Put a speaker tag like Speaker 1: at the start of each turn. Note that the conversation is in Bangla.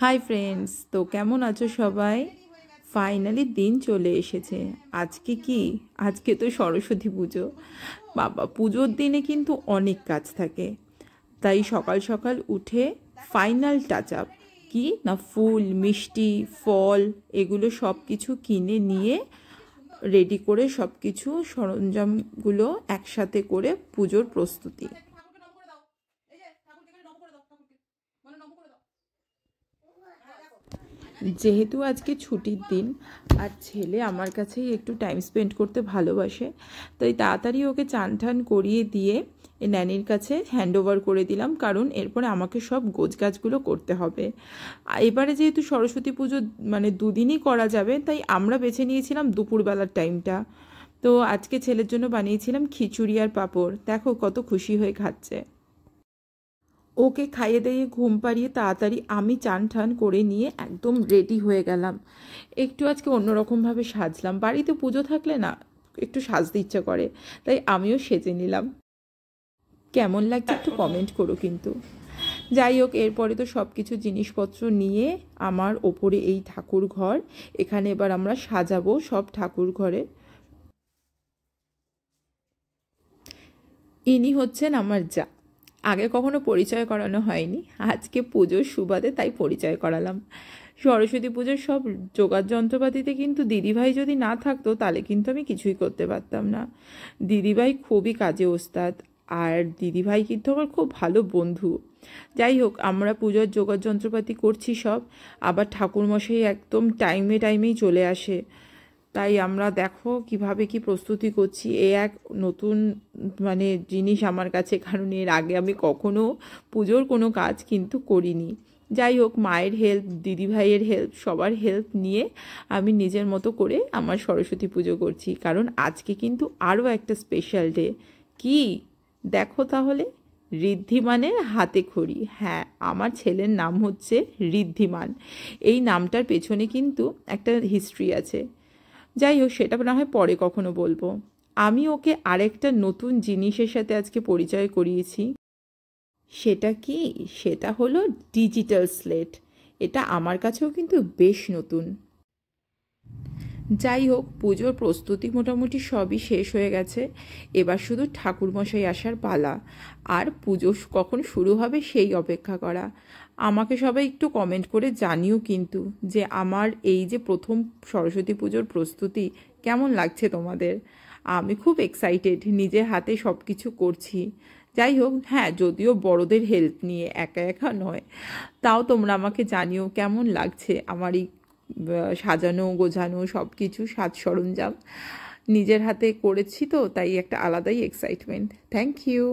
Speaker 1: হাই ফ্রেন্ডস, তো কেমন আছো সবাই? ফাইনালি দিন চলে এসেছে। আজকে তো সরস্বতী পুজো। বাবা, পুজোর দিনে কিন্তু অনেক কাজ থাকে। তাই সকাল সকাল উঠে ফাইনাল টাচ আপ কি না, ফুল, মিষ্টি, ফল, এগুলো সব কিছু কিনে নিয়ে রেডি করে সব কিছু সরঞ্জামগুলো একসাথে করে পুজোর প্রস্তুতি। যেহেতু আজকে ছুটির দিন আর ছেলে আমার কাছেই একটু টাইম স্পেন্ড করতে ভালোবাসে, তাই তাড়াতাড়ি ওকে চান টান করিয়ে দিয়ে ন্যানির কাছে হ্যান্ড ওভার করে দিলাম, কারণ এরপরে আমাকে সব গোছগাছগুলো করতে হবে। এবারে যেহেতু সরস্বতী পুজো মানে দুদিনই করা যাবে, তাই আমরা বেছে নিয়েছিলাম দুপুরবেলার টাইমটা। তো আজকে ছেলের জন্য বানিয়েছিলাম খিচুড়ি আর পাঁপড়। দেখো কত খুশি হয়ে খাচ্ছে। ওকে খাইয়ে দিয়ে ঘুম পাড়িয়ে তাড়াতাড়ি আমি চান ঠান করে নিয়ে একদম রেডি হয়ে গেলাম। একটু আজকে অন্যরকমভাবে সাজলাম। বাড়িতে পুজো থাকলে না একটু সাজতে ইচ্ছে করে, তাই আমিও সেজে নিলাম। কেমন লাগছে একটু কমেন্ট করো কিন্তু। যাই হোক, এরপরে তো সব কিছু জিনিসপত্র নিয়ে আমার ওপরে এই ঠাকুর ঘর, এখানে এবার আমরা সাজাবো সব ঠাকুর ঘরে। ইনি হচ্ছেন আমার যা। আগে কখনো পরিচয় করানো হয়নি, আজকে পুজোর সুবাদে তাই পরিচয় করালাম। সরস্বতী পুজোর সব জোগাড় যন্ত্রপাতিতে কিন্তু দিদিভাই যদি না থাকতো তাহলে কিন্তু আমি কিছুই করতে পারতাম না। দিদিভাই খুবই কাজে ওস্তাদ, আর দিদিভাই কিন্তু আমার খুব ভালো বন্ধু। যাই হোক, আমরা পুজোর জোগাড় যন্ত্রপাতি করছি সব, আবার ঠাকুরমশাই একদম টাইমেই চলে আসে। তাই আমরা দেখো কিভাবে কি প্রস্তুতি করছি। এক নতুন মানে জিনিস আমার কাছে, কারণ এর আগে আমি কখনো পুজোর কোনো কাজ কিন্তু করিনি। যাই হোক, মায়ের হেল্প, দিদিভাইয়ের হেল্প, সবার হেল্প নিয়ে আমি নিজের মতো করে আমার সরস্বতী পুজো করছি, কারণ আজকে কিন্তু আরও একটা স্পেশাল ডে। কি দেখো তাহলে, ঋদ্ধিমানের হাতে খড়ি। হ্যাঁ, আমার ছেলের নাম হচ্ছে ঋদ্ধিমান। এই নামটার পেছনে কিন্তু একটা হিস্ট্রি আছে। যাই হোক, সেটা না হয় পরে কখনো বলবো। আমি ওকে আরেকটা নতুন জিনিসের সাথে আজকে পরিচয় করিয়েছি। সেটা হলো ডিজিটাল স্লেট। এটা আমার কাছেও কিন্তু বেশ নতুন। যাই হোক, পুজোর প্রস্তুতি মোটামুটি সবই শেষ হয়ে গেছে। এবার শুধু ঠাকুরমশাই আসার পালা, আর পুজো কখন শুরু হবে সেই অপেক্ষা করা। আমাকে সবাই একটু কমেন্ট করে জানিও কিন্তু, যে আমার এই যে প্রথম সরস্বতী পুজোর প্রস্তুতি কেমন লাগছে তোমাদের। আমি খুব এক্সাইটেড, নিজের হাতে সব কিছু করছি। যাই হোক, হ্যাঁ, যদিও বড়দের হেল্প নিয়ে, একা একা নয়। তাও তোমরা আমাকে জানিও কেমন লাগছে আমার এই সাজানো গোছানো সব কিছু, সাজ সরঞ্জাম নিজের হাতে করেছি তো, তাই একটা আলাদাই এক্সাইটমেন্ট। Thank you.